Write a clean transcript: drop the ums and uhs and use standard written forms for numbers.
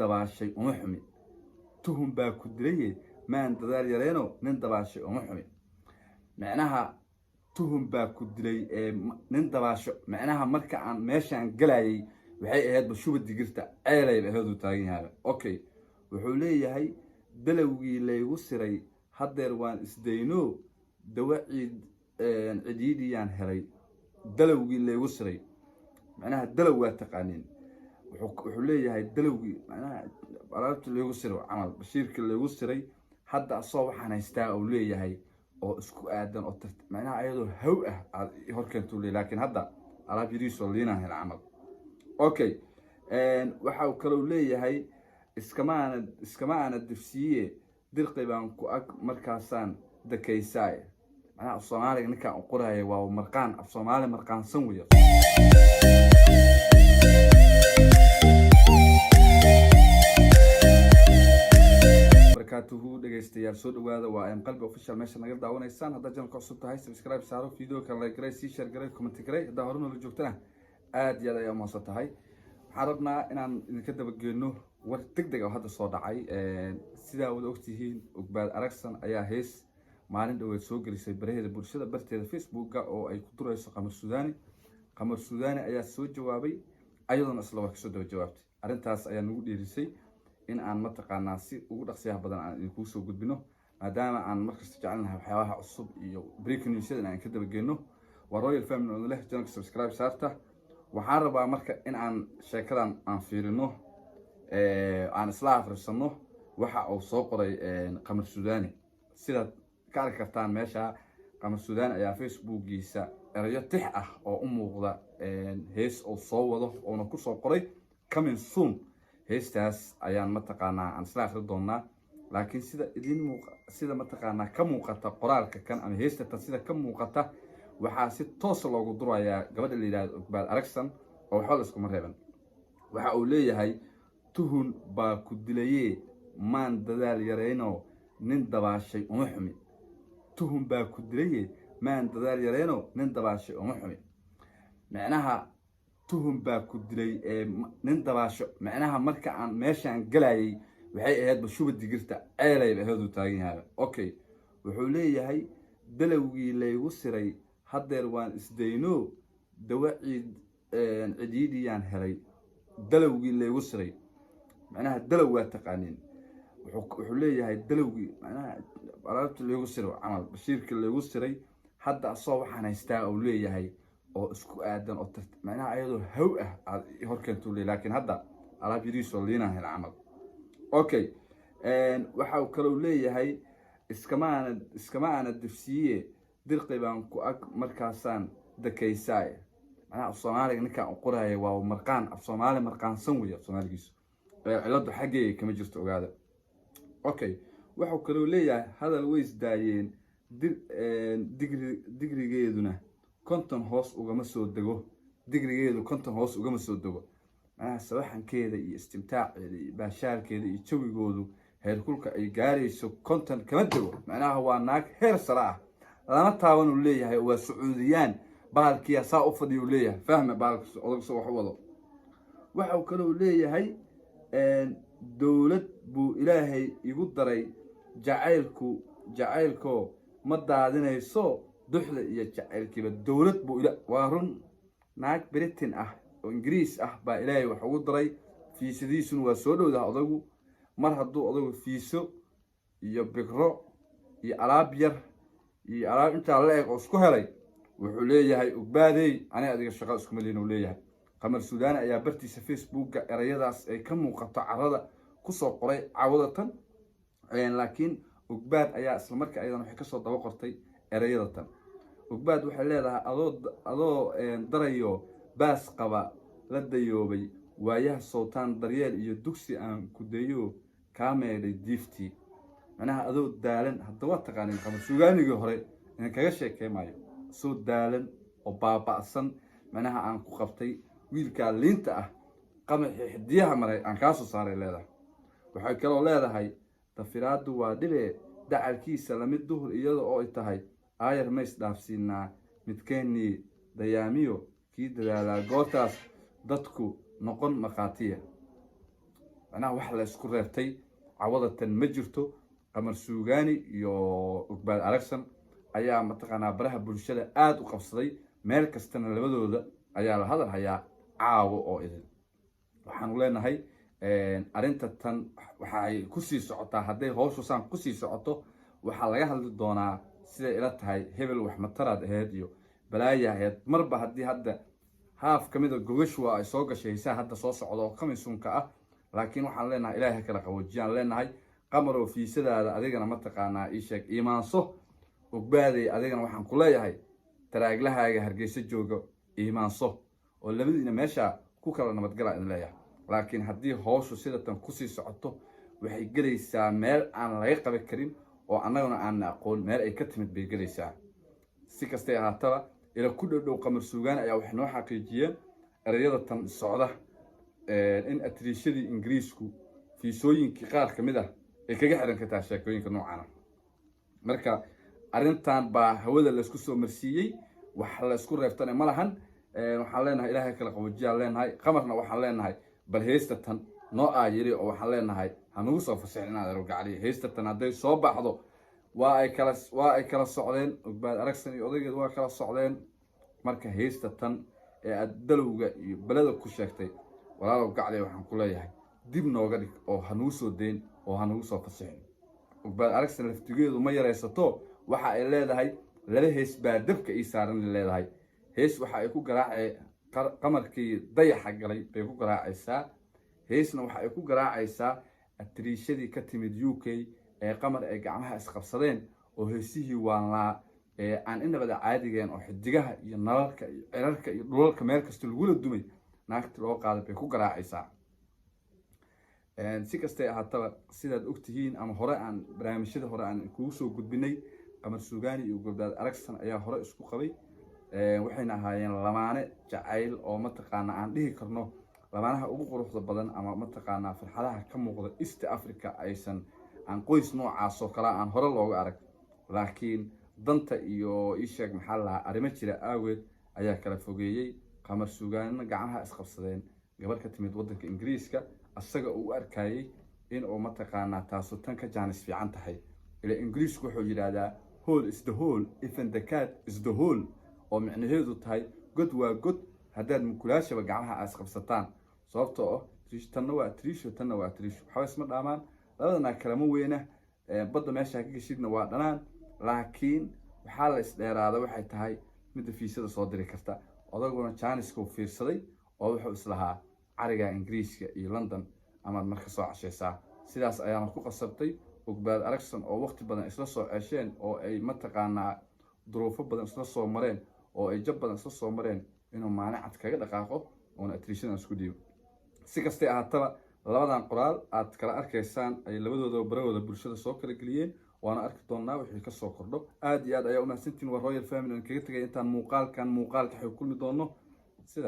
dabaashay uma xumi tuhun baa ku dilay maan dadaal yareeno nin dabaashay uma xumi macnaha tuhun baa ku dilay nin dabaasho macnaha marka aan meeshaan galayay waxay ahayd bashuba digirta ceelay ahayd uu taagan yahay okay wuxuu leeyahay dalawgii laygu siray hadeer waan isdayno dawaciid ciidiyaan helay dalawgii laygu siray macnaha dalaw waa taqaanin wuxuu leeyahay dalawgii macnaha alaabta laygu siray camal bashiirka laygu siray hadda asoo waxaan haystaa uu leeyahay oo isku aadan oo macnaha ayadoo haw ah horkeento leeyahay laakiin hadda alaab yiriisoo liina hel camal okay waxa uu kale leeyahay iskama ana difsiye dirqi baan ku ag markaasaan dakaysaay macnaha Soomaaliga ninka uu qorayo waa marqaan af Soomaali marqaansan weeyo barakaatuhu dhageystayaal soo dhawaada waa ayam qalbi official meesha naga daawanaysaan hadda channelka cusub tahay subscribe saaro video kan like garay share garay comment garay hadda horena la joogtana aad iyo aad ayaan mahadsan tahay waxaan rabnaa inaan idinka dabageeno war degdeg ah hadda soo dhacay sida wada ogtihiin Ogbaad Aragsan ayaa hees maalin dhaweed soo gelisay baraheeda bulshada barteeda Facebook oo ay ku durayso Qamar Suudaani ayaa soo jawaabay ayaduna isla wax soo jawaabtay arintaas ayaa nagu dhiirisay in aan mataqaanaa si ugu dhaqsiyaha badan aan idinku soo gudbino maadaama aan markasta jecelnahay waxyaabaha cusub iyo breaking news aan ka dabageeno waa Royal Family oo leh channelka subscribe saarta waxaan rabaa marka in aan sheekadan aan fiirino aan isla akhrisano waxa uu soo qoray Qamar Suudaani sida ka arki kartaan meesha Qamar Suudaani ayaa Facebookiisa erayo tix ah oo u muuqda hees oo soo wado oo ku soo qoray coming soon heestaas ayaan mataqaanaa aan isla akhri doonaa laakiin sida mataqaanaa ka muuqata qoraalka kan ama heesta sida ka muuqata waxaa si toos loogu durayaa gabadha la yiraahdo Ogbaad Aragsan oo waxa la isku mareeban waxa uu leeyahay tuhun baa ku dilay maan dadaal yareeno nin dabaashay uma xumi tuhun baa ku dilay maan dadaal yareeno nin dabaashay uma xumi macnaha tuhun baa ku dilay nin dabaasho macnaha marka aan meeshaan galayay waxay ahayd bashuba digirta ceelay ahayd uu taagan yahay okay wuxuu leeyahay dalawgii laygu siray hadeer waan isdayno dawaciid ciidiyaan helay dalawgii laygu siray macnaha dalaw waa taqaanin wuxuu leeyahay dalawgii macnaha alaabta laygu siray camal bashiirka laygu siray hadda asoo waxaan haystaa uu leeyahay oo isku aadan oo macnaha ayadoo haw ah horkeento leeyahay laakiin hadda alaab yiriisoo liina hel camal okay waxa uu kale leeyahay iskama ana difsiye dirqi baan ku ag markaasaan dakaysaay macnaha Soomaaliga ninka uu qorayo waa marqaan af Soomaali marqaansan weeyo Soomaaligiisu ciladu xageey kama jirto ogaada okay waxa uu kale leeyahay hadal way isdaayeen digrigeeduna konton hoos ugama soo dago digrigeedu konton hoos ugama soo dago macnaha sawaxankeeda iyo istimtaaceeda iyo baashaalkeeda iyo jawigoodu heerkulka ay gaarayso konton kama dago macnaha waa naag heer sare ah lama taaban uu leeyahay waa Sacuudiyaan baalkiya saa u fadhiyo leeyahay fahma baalkiisa odag soo wax wado waxa uu kale leeyahay dawlad buu Ilaahay igu daray jacaylko ma daadinayso duxda iyo jacaylkiiba dawlad buu waa run naag Britain ah oo Ingiriis ah baa Ilaahay wax ugu daray fiisadiisuna waa soo dhowdahay odagu mar hadduu odagu fiiso iyo bigro iyo alaab yar iyo alaab inta la eeg oo isku helay wuxuu leeyahay Ogbaadey aniga adiga shaqo isku maleyn uu leeyahay Qamar Suudaani ayaa bartiisa Facebook erayadaas ay ka muuqato carrada ku soo qoray caawadatan laakiin Ogbaad ayaa isla markaa ayadana waxay ka soo daba qortay erayadatan Ogbaad waxay leedahay adoo darayo baas qaba la dayoobay waayaha sootaan daryeel iyo dugsi aan ku dayo kaameelay diifti macnaha adoo daalan hadda waa taqaanin Qamar Suudaanigii hore in kaga sheekeemayo soo daalan oo baaba'san macnaha aan ku qabtay wiilka liinta ah qamaxi xidiyaha maray aan ka soo saaray leedahay waxay kaloo leedahay tafiraadu waa dhibe dacalkiisa la mid duhur iyada oo ay tahay ayar ma isdhaafsiinaa midkeennii dayaamiyo kii dadaalaa goortaas dadku noqon maqaatiya macnaha wax la isku reebtay cawadatan ma jirto. qamar suugaani iyo Ugbaad Aragsan ayaa mataqaanaa baraha bulshada aad u qabsaday meel kastana labadooda ayaa la hadal hayaa caawo oo idin. waxaan leenahay arinta tan waxa ay ku sii socotaa hadday hawshu saan ku sii socoto waxa laga hadli doonaa sida ila tahay hebel wax mataraad ahayd iyo balaaya ahayd marba haddii hadda haaf kamid gogashu ay soo gashay heesaha hadda soo socdo kamisunka ah. laakiin waxaan leenahay ilaahay kala qaboojiyaan leenahay qamaro fiisadaada adigana mataqaanaa ii sheeg iimaanso Ugbaaday adigana waxaan ku leeyahay taraaglahaaga Hargeysa jooga iimaanso oo labadiina meesha ku kala nabadgala in leeyahay. laakiin haddii hawshu sida tan ku sii socoto waxay gelaysaa meel aan laga qaban karin oo annaguna aan aqoon meel ay ka timid bay gelaysaa. si kastay ahaataba ila ku dhow qamar suugaan ayaa wax noo xaqiijiyeen erayada tan socda in atriishadii Ingiriisku fiisooyinkii qaar kamid ah ay kaga xiran kartaa sheekooyinka noocan. marka arintan baa hawada la isku soo marsiiyay wax la isku reebtana ma lahan. waxaan leenahay ilaahay kala qaboojiyaan leenahay qamarna waxaan leenahay bal heystatan noo aayiri oo waxaan leenahay hanugu soo fasixin inaad argacali heystatan hadday soo baxdo waa ay kala socdeen Ugbaad Aragsan iyo odaygeed waa kala socdeen. marka heystatan ee aad dalowga iyo balada ku sheegtay walaalow gacday waxaan ku leeyahay dib nooga dhig oo hanugu soo deyn oo hanugu soo fasixin. Ugbaad Aragsan laftigeedu ma yareysato waxa ay leedahay laba hees baa dabka ii saaran leedahay. hees waxa ay ku garaacay qamarkii dayaxa galay bay ku garaacaysaa. heesna waxa ay ku garaacaysaa atriishadii ka timid UK ee qamar ay gacmaha isqabsadeen oo heesihii waanlaa aan inabada caadigeen oo xidigaha iyo nalalka iyo cirarka iyo dhulalka meel kasta lagula dumay naagti loo qaaday bay ku garaacaysaa. si kastay ahaataba sidaad ogtihiin ama hore aan barnaamijyada hore aan kugu soo gudbinay qamar suugaani iyo Ugbaad Aragsan ayaa hore isku qabay. waxayna ahaayeen lamaane jacayl oo mataqaanaa aan dhihi karno lamaanaha ugu quruxda badan ama mataqaanaa farxadaha ka muuqda East Africa aysan aan qoys noocaas oo kala aan hore looga arag. laakiin danta iyo isheeg maxaa la arimo jira aaweed ayaa kala fogeeyay. qamar suugaanina gacmaha isqabsadeen gabar ka timid wadanka Ingiriiska asaga uu arkayay in uu mataqaanaa taaso tan ka jaanis fiican tahay. ila Ingiriisku wuxuu yiraahdaa hole is the hole even the cat is the hole oo micnaheedu tahay god waa god haddaad mukulaashaba gacmaha isqabsataan. sababtoo ah tanna waa triisho tanna waa triisho waxa isma dhaamaan labadana kalama weyna badda meesha ka gashidna waa dhanaan. laakiin waxaa la isdheeraada waxay tahay midda fiisada soo diri karta. odaguna jaaniska fiirsaday oo wuxuu islahaa cariga Ingiriiska iyo London ama marka soo cashaysaa. sidaas ayaana ku qasabtay Ugbaad Aragsan oo waqti badan isla soo ceesheen oo ay mataqaanaa duruufo badan isla soo mareen oo ay jab badan isla soo mareen inuu maanicad kaga dhaqaaqo oo atriishadan isku dhiibo. si kastay ahaataba labadan qoraal aad kala arkaysaan ay labadooda barahooda bulshada soo kala geliyeen waana arki doonaa wixii ka soo kordho. aad iyo aad ayaa u mahadsantihiin waa Royal Family aan kaga tagay intaan muuqaalka xog kulmi doono sida